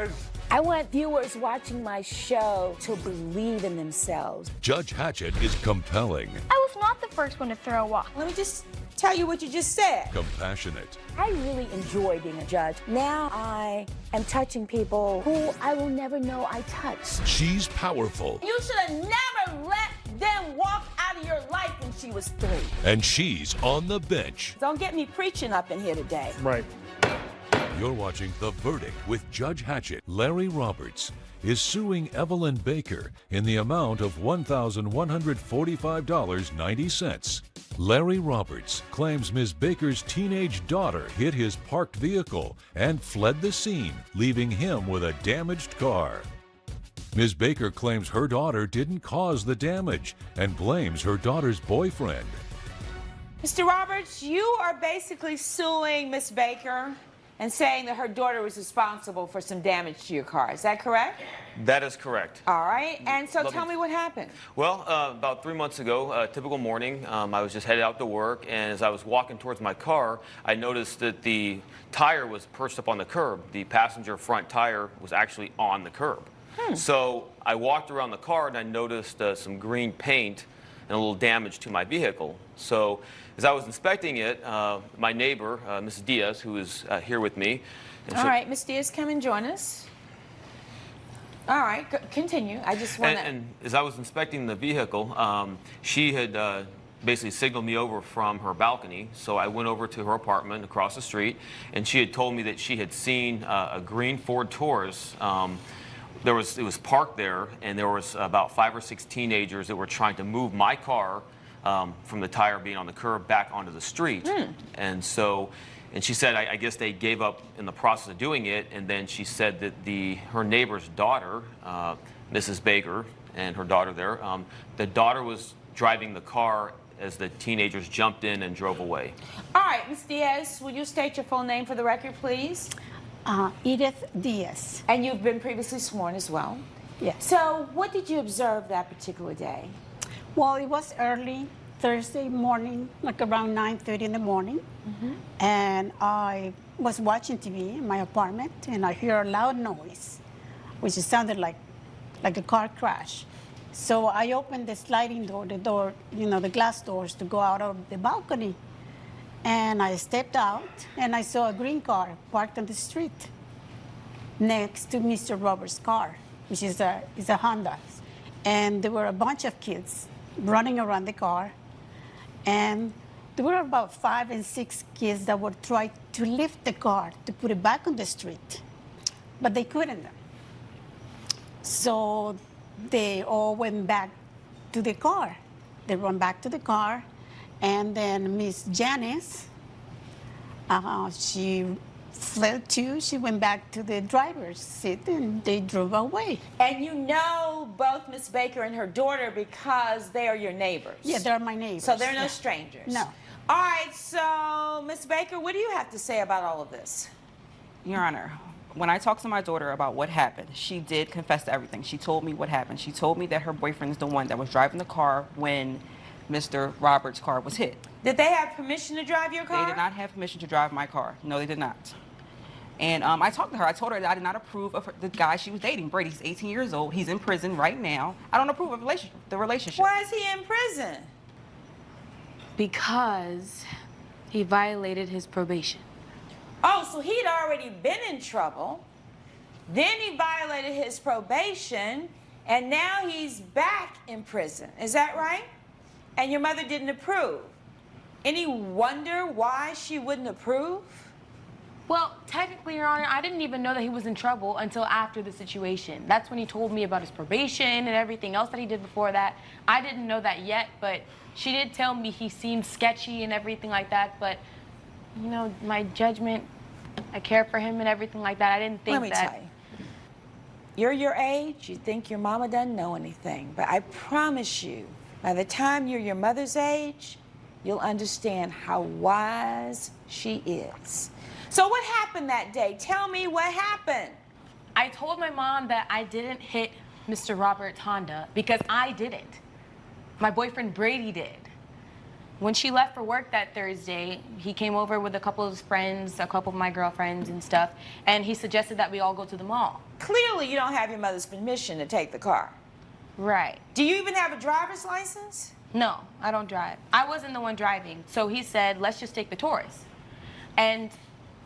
guys. I want viewers watching my show to believe in themselves. Judge Hatchett is compelling. I was not the first one to throw a walk. Let me just tell you what you just said. Compassionate. I really enjoy being a judge. Now I am touching people who I will never know I touched. She's powerful. You should have never let them walk out of your life when she was 3. And she's on the bench. Don't get me preaching up in here today. Right. You're watching The Verdict with Judge Hatchett. Larry Roberts is suing Evelyn Baker in the amount of $1,145.90. Larry Roberts claims Ms. Baker's teenage daughter hit his parked vehicle and fled the scene, leaving him with a damaged car. Ms. Baker claims her daughter didn't cause the damage and blames her daughter's boyfriend. Mr. Roberts, you are basically suing Miss Baker and saying that her daughter was responsible for some damage to your car. Is that correct? That is correct. All right. And so tell me what happened. Well, about 3 months ago, a typical morning, I was just headed out to work, and as I was walking towards my car, I noticed that the tire was perched up on the curb. The passenger front tire was actually on the curb. So I walked around the car, and I noticed some green paint and a little damage to my vehicle. So as I was inspecting it, my neighbor, Mrs. Diaz, who is here with me. All right, Ms. Diaz, come and join us. All right, continue. I just want to... And as I was inspecting the vehicle, she had basically signaled me over from her balcony. So I went over to her apartment across the street, and she had told me that she had seen a green Ford Taurus. It was parked there, and there was about 5 or 6 teenagers that were trying to move my car from the tire being on the curb back onto the street. And she said, I guess they gave up in the process of doing it, and then she said that her neighbor's daughter, Mrs. Baker, and her daughter there, the daughter was driving the car as the teenagers jumped in and drove away. All right, Ms. Diaz, will you state your full name for the record, please? Edith Diaz. And you've been previously sworn as well? Yes. So what did you observe that particular day? Well, it was early Thursday morning, like around 9:30 in the morning. And I was watching TV in my apartment, and I hear a loud noise, which sounded like a car crash. So I opened the sliding door, the glass doors, to go out of the balcony. And I stepped out, and I saw a green car parked on the street next to Mr. Roberts' car, which is a Honda. And there were a bunch of kids running around the car. And there were about 5 and 6 kids that would try to lift the car to put it back on the street, but they couldn't. So they all went back to the car. They ran back to the car. And then Miss Janice, she fled too. She went back to the driver's seat, and they drove away. And you know both Miss Baker and her daughter because they are your neighbors. Yeah, they're my neighbors. So they're no strangers. No. All right, so Miss Baker, what do you have to say about all of this? Your Honor, when I talked to my daughter about what happened, she did confess to everything. She told me what happened. She told me that her boyfriend is the one that was driving the car when Mr. Roberts' car was hit. Did they have permission to drive your car? They did not have permission to drive my car. No, they did not. And I talked to her. I told her that I did not approve of the guy she was dating. Brady, he's 18 years old. He's in prison right now. I don't approve of the relationship. Why is he in prison? Because he violated his probation. Oh, so he'd already been in trouble. Then he violated his probation, and now he's back in prison. Is that right? And your mother didn't approve. Any wonder why she wouldn't approve? Well, technically, Your Honor, I didn't even know that he was in trouble until after the situation. That's when he told me about his probation and everything else that he did before that. I didn't know that yet, but she did tell me he seemed sketchy and everything like that. But, you know, my judgment, I care for him and everything like that. I didn't think that... Let me tell you. You're your age, you think your mama doesn't know anything. But I promise you, by the time you're your mother's age, you'll understand how wise she is. So what happened that day? Tell me what happened. I told my mom that I didn't hit Mr. Roberts' Honda because I didn't. My boyfriend Brady did. When she left for work that Thursday, he came over with a couple of his friends, a couple of my girlfriends and stuff, and he suggested that we all go to the mall. Clearly, you don't have your mother's permission to take the car. Right. Do you even have a driver's license? No, I don't drive. I wasn't the one driving. So he said, let's just take the Taurus. And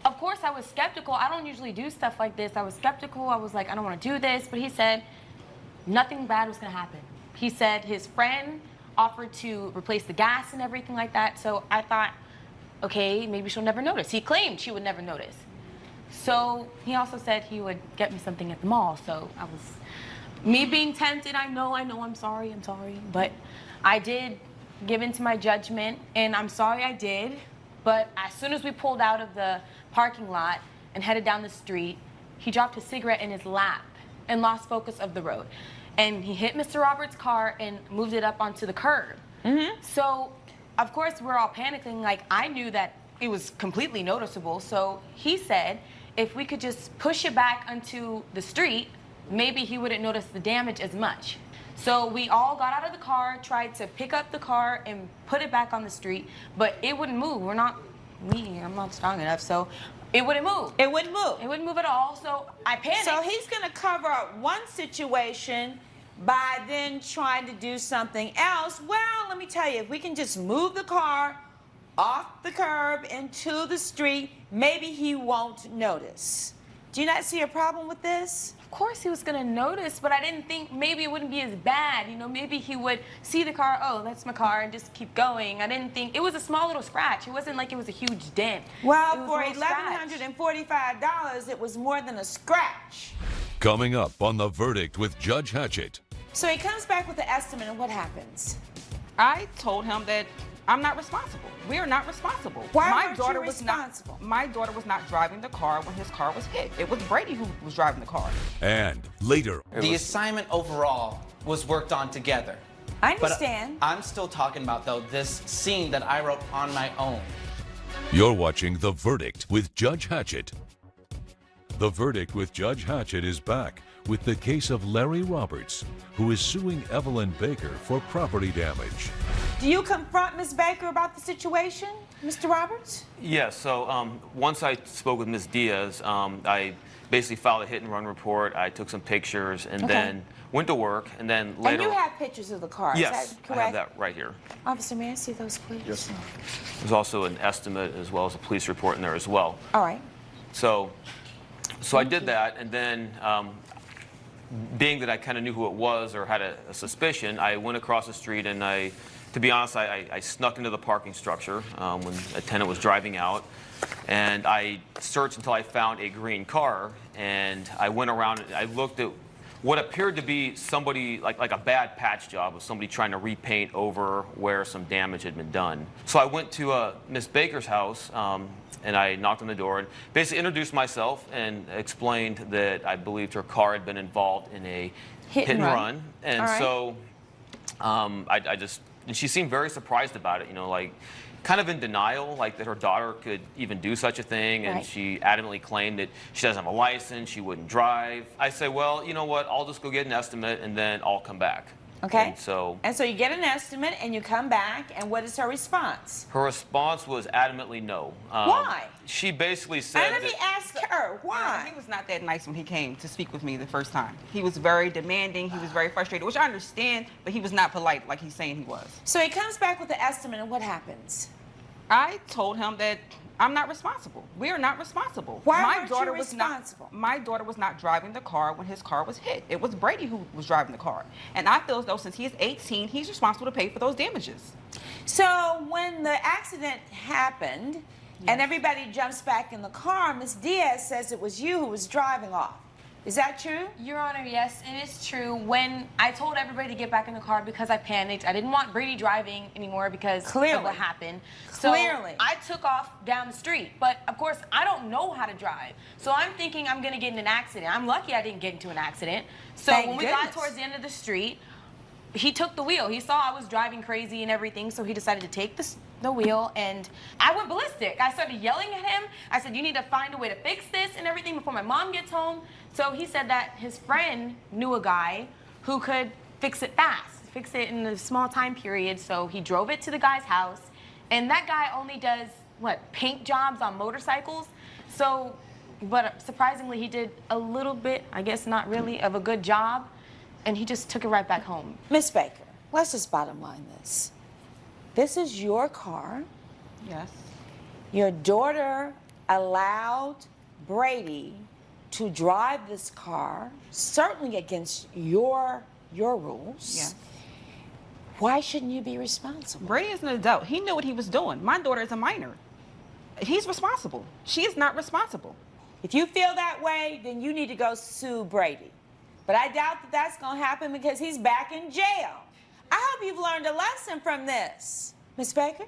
of course I was skeptical. I don't usually do stuff like this. I was skeptical. I was like, I don't want to do this. But he said nothing bad was going to happen. He said his friend offered to replace the gas and everything like that. So I thought, okay, maybe she'll never notice. He claimed she would never notice. So he also said he would get me something at the mall. So I was, me being tempted, I know, I'm sorry. But I did give in to my judgment, and I'm sorry I did. But as soon as we pulled out of the parking lot and headed down the street, he dropped his cigarette in his lap and lost focus of the road. And he hit Mr. Roberts' car and moved it up onto the curb. So, of course, we're all panicking. Like, I knew that it was completely noticeable. So he said if we could just push it back onto the street, maybe he wouldn't notice the damage as much. So we all got out of the car, tried to pick up the car and put it back on the street, but it wouldn't move. I'm not strong enough, so it wouldn't move. It wouldn't move. It wouldn't move at all, so I panicked. So he's going to cover up one situation by then trying to do something else. Well, let me tell you, if we can just move the car off the curb into the street, maybe he won't notice. Do you not see a problem with this? Of course he was going to notice, but I didn't think maybe it wouldn't be as bad. You know, maybe he would see the car, oh, that's my car, and just keep going. I didn't think, it was a small little scratch. It wasn't like it was a huge dent. Well, for $1,145, it was more than a scratch. Coming up on The Verdict with Judge Hatchett. So he comes back with the estimate, and what happens? I told him that I'm not responsible. We are not responsible. Why my weren't daughter you was responsible? My daughter was not driving the car when his car was hit. It was Brady who was driving the car. And later, The assignment overall was worked on together. I But understand. I'm still talking about, though, this scene that I wrote on my own. you're watching The Verdict with Judge Hatchett. The Verdict with Judge Hatchett is back with the case of Larry Roberts, who is suing Evelyn Baker for property damage. Do you confront Ms. Baker about the situation, Mr. Roberts? Yes, so once I spoke with Ms. Diaz, I basically filed a hit-and-run report. I took some pictures and then went to work, and then later... And you have pictures of the car, Yes, is that I correct? have that right here. Officer, may I see those, please? Yes, There's also an estimate as well as a police report in there as well. All right. So I did that, and then being that I kind of knew who it was or had a suspicion, I went across the street and to be honest, I snuck into the parking structure when a tenant was driving out, and I searched until I found a green car, and I went around and I looked at what appeared to be somebody, like a bad patch job of somebody trying to repaint over where some damage had been done. So I went to Miss Baker's house, and I knocked on the door and basically introduced myself and explained that I believed her car had been involved in a hit and run. And All right. so and she seemed very surprised about it, you know, like kind of in denial, like that her daughter could even do such a thing, and Right. she adamantly claimed that she doesn't have a license, she wouldn't drive. I say, well, you know what, I'll just go get an estimate and then I'll come back. Okay. And so you get an estimate and you come back, and what is her response? her response was adamantly no. Why? She basically said And let me that, ask her, why? He was not that nice when he came to speak with me the first time. He was very demanding. He was very frustrated, which I understand, but he was not polite like he's saying he was. So he comes back with the estimate, and what happens? I told him that I'm not responsible. We are not responsible. Why weren't you responsible? My daughter was not driving the car when his car was hit. It was Brady who was driving the car. And I feel as though since he is 18, he's responsible to pay for those damages. So when the accident happened, and everybody jumps back in the car, Ms. Diaz says it was you who was driving off. Is that true? Your Honor, yes, it is true. When I told everybody to get back in the car because I panicked, I didn't want Brady driving anymore because of what happened. Clearly. So I took off down the street. But of course, I don't know how to drive. So I'm thinking I'm gonna get in an accident. I'm lucky I didn't get into an accident. So Thank when we goodness. got towards the end of the street, he took the wheel. He saw I was driving crazy and everything, so he decided to take the wheel, and I went ballistic. I started yelling at him. I said, you need to find a way to fix this and everything before my mom gets home. So he said that his friend knew a guy who could fix it fast, fix it in a small time period. So he drove it to the guy's house, And that guy only does, what, paint jobs on motorcycles? So, but surprisingly, he did a little bit, I guess not really, of a good job, and he just took it right back home. Miss Baker, let's just bottom line this. This is your car. Yes. Your daughter allowed Brady to drive this car, certainly against your rules. Yes. Why shouldn't you be responsible? Brady is an adult. He knew what he was doing. My daughter is a minor. He's responsible. She is not responsible. If you feel that way, then you need to go sue Brady. But I doubt that that's going to happen because he's back in jail. I hope you've learned a lesson from this. Miss Baker,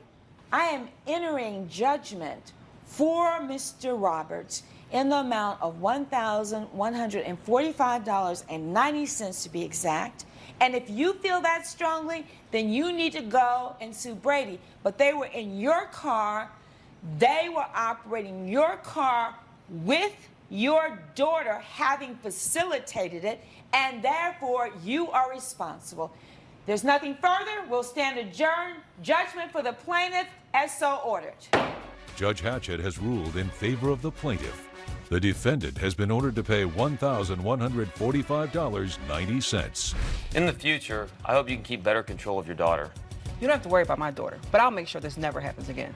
I am entering judgment for Mr. Roberts in the amount of $1,145.90 to be exact. And if you feel that strongly, then you need to go and sue Brady. But they were in your car. They were operating your car with your daughter having facilitated it, and therefore you are responsible. There's nothing further. We'll stand adjourned. Judgment for the plaintiff as so ordered. Judge Hatchett has ruled in favor of the plaintiff. The defendant has been ordered to pay $1,145.90. In the future, I hope you can keep better control of your daughter. You don't have to worry about my daughter, but I'll make sure this never happens again.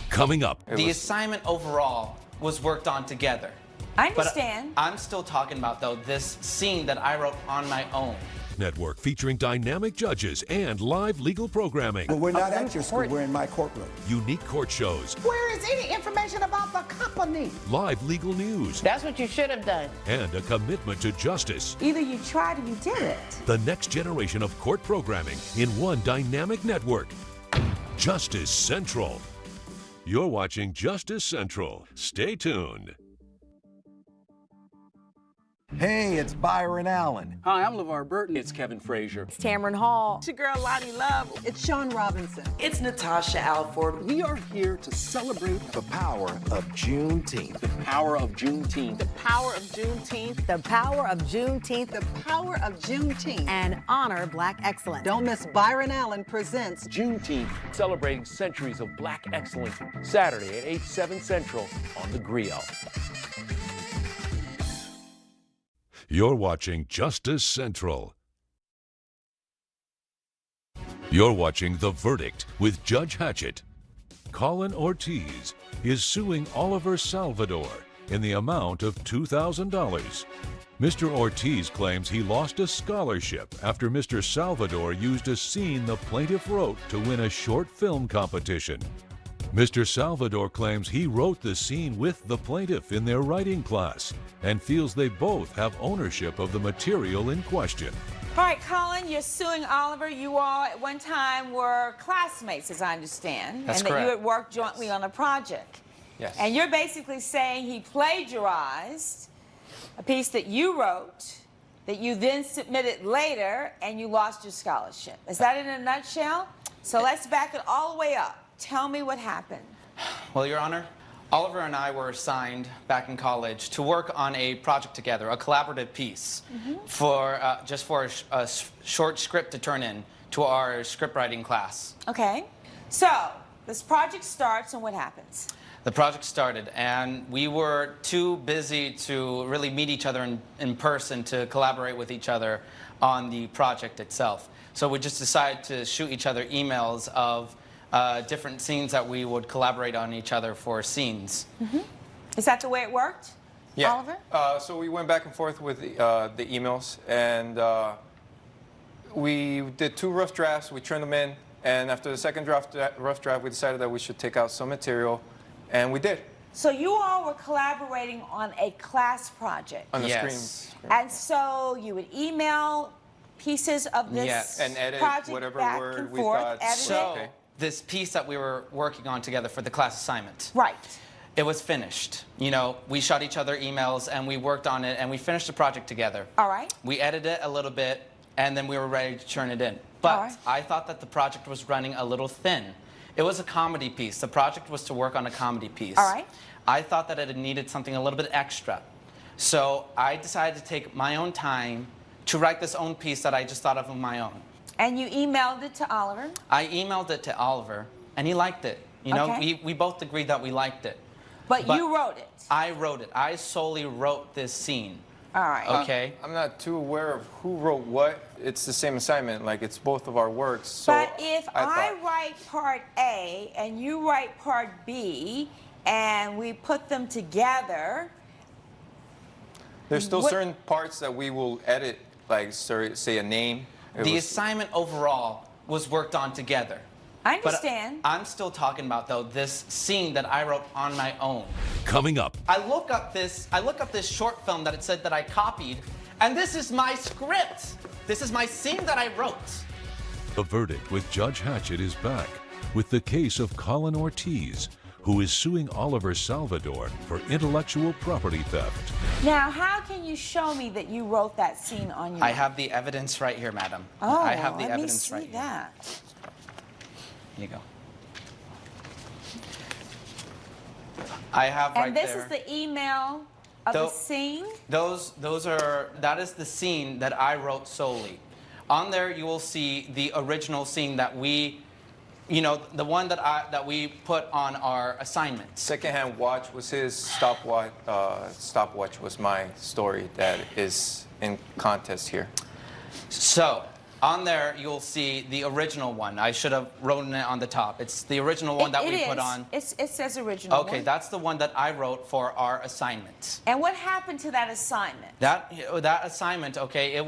Coming up. The assignment overall was worked on together. I understand. But I'm still talking about, though, this scene that I wrote on my own. Network featuring dynamic judges and live legal programming. Well, we're not at your school, we're in my courtroom. Unique court shows. Where is any information about the company? Live legal news. That's what you should have done. And a commitment to justice. Either you tried or you did it. The next generation of court programming in one dynamic network. Justice Central. You're watching Justice Central. Stay tuned. Hey, it's Byron Allen. Hi, I'm LeVar Burton. It's Kevin Frazier. It's Tamron Hall. It's your girl Lonnie Love. It's Sean Robinson. It's Natasha Alford. We are here to celebrate The power of Juneteenth. the power of Juneteenth. The power of Juneteenth. The power of Juneteenth. The power of Juneteenth. And honor Black excellence. Don't miss Byron Allen presents Juneteenth, celebrating centuries of Black excellence. Saturday at 8/7 Central on the Griot. You're watching Justice Central. You're watching The Verdict with Judge Hatchett. Colin Ortiz is suing Oliver Salvador in the amount of $2,000. Mr. Ortiz claims he lost a scholarship after Mr. Salvador used a scene the plaintiff wrote to win a short film competition. Mr. Salvador claims he wrote the scene with the plaintiff in their writing class and feels they both have ownership of the material in question. All right, Colin, you're suing Oliver. You all at one time were classmates, as I understand. That's and that you correct. had worked jointly on a project. Yes. And you're basically saying he plagiarized a piece that you wrote that you then submitted later and you lost your scholarship. Is that in a nutshell? So let's back it all the way up. Tell me what happened. Well, Your Honor, Oliver and I were assigned back in college to work on a project together, a collaborative piece, for just for a short script to turn in to our script writing class. Okay. So this project starts and what happens? The project started, and we were too busy to really meet each other in person to collaborate with each other on the project itself. So we just decided to shoot each other emails of different scenes that we would collaborate on each other for scenes. Is that the way it worked? Yeah. Oliver? So we went back and forth with the emails, and we did 2 rough drafts. We turned them in, and after the second rough draft, we decided that we should take out some material, and we did. So you all were collaborating on a class project. On the Yes. screen. And so you would email pieces of this Yes. And edit project whatever back word and we forth, thought edit was it. okay. This piece that we were working on together for the class assignment, Right. it was finished. You know, we shot each other emails and we worked on it and we finished the project together. All right. We edited it a little bit and then we were ready to turn it in. But All right. I thought that the project was running a little thin. It was a comedy piece. The project was to work on a comedy piece. All right. I thought that it needed something a little bit extra. So I decided to take my own time to write this own piece that I just thought of on my own. And you emailed it to Oliver. I emailed it to Oliver, and he liked it. You know, Okay. we both agreed that we liked it. But you wrote it. I wrote it. I solely wrote this scene. All right. Okay. I'm not too aware of who wrote what. It's the same assignment. Like, it's both of our works. So But if I thought- write part A and you write part B and we put them together, There's still what- certain parts that we will edit, like, say a name. The assignment overall was worked on together. I But understand. I'm still talking about, though, this scene that I wrote on my own. Coming up, I look up this short film that it said that I copied, and this is my script. This is my scene that I wrote. The Verdict with Judge Hatchett is back with the case of Colin Ortiz, who is suing Oliver Salvador for intellectual property theft. Now, how can you show me that you wrote that scene on your I own? have the evidence right here, madam. Oh, I have the let me evidence see right here. that. Here you go. I have right And this there. is the email of the Tho- scene? That is the scene that I wrote solely. On there, you will see the original scene that we, the one that we put on our assignment. Secondhand Watch was his. Stopwatch was my story that is in contest here. So, on there, you'll see the original one. I should have written it on the top. It's the original one that It we put is. on. It says original Okay, one. that's the one that I wrote for our assignment. And what happened to that assignment? That assignment, okay,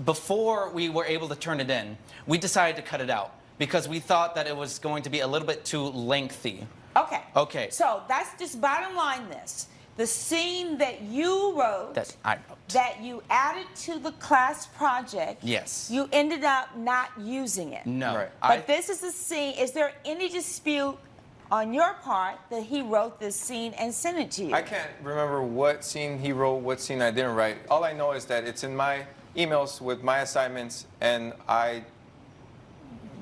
before we were able to turn it in, we decided to cut it out because we thought that it was going to be a little bit too lengthy. Okay. Okay. So that's just bottom line this. The scene that you wrote, That I wrote. that you added to the class project, Yes. you ended up not using it. No. Right. But this is the scene. Is there any dispute on your part that he wrote this scene and sent it to you? I can't remember what scene he wrote, what scene I didn't write. All I know is that it's in my emails with my assignments, and I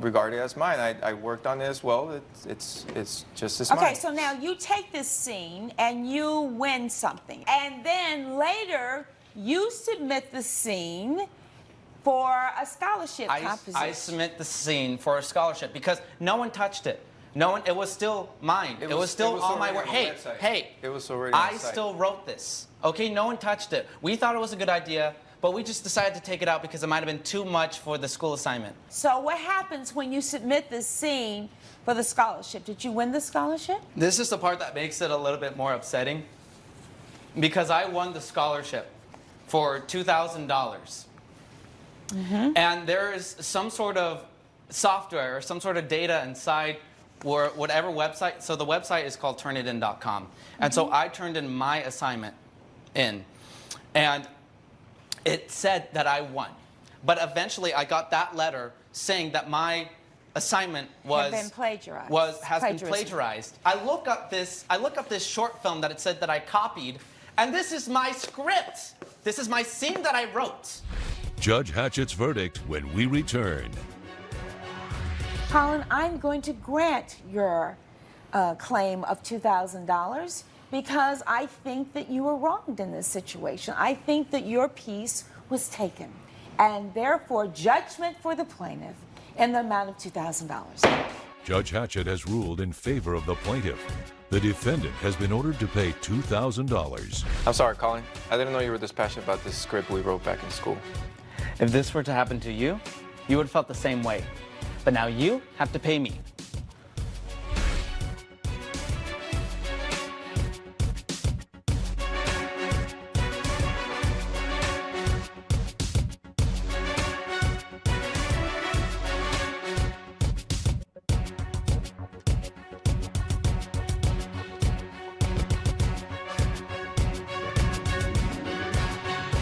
regard it as mine. I worked on it as well. It's just as mine. Okay, so now you take this scene and you win something. And then later, you submit the scene for a scholarship composition. I submit the scene for a scholarship because no one touched it. No one. It was still mine. It was still all my work. already on the website. Hey. It was already on I the site. still wrote this. Okay, no one touched it. We thought it was a good idea, but we just decided to take it out because it might have been too much for the school assignment. So what happens when you submit this scene for the scholarship? Did you win the scholarship? This is the part that makes it a little bit more upsetting because I won the scholarship for $2,000. And there is some sort of software or some sort of data inside or whatever website. So the website is called turnitin.com. And so I turned in my assignment in. And it said that I won. But eventually I got that letter saying that my assignment Has been plagiarized. has been Plagiarism. plagiarized. I look up this short film that it said that I copied, and this is my script. This is my scene that I wrote. Judge Hatchett's verdict when we return. Colin, I'm going to grant your claim of $2,000 because I think that you were wronged in this situation. I think that your piece was taken, and therefore judgment for the plaintiff in the amount of $2,000. Judge Hatchett has ruled in favor of the plaintiff. The defendant has been ordered to pay $2,000. I'm sorry, Colin. I didn't know you were this passionate about this script we wrote back in school. If this were to happen to you, you would have felt the same way. But now you have to pay me.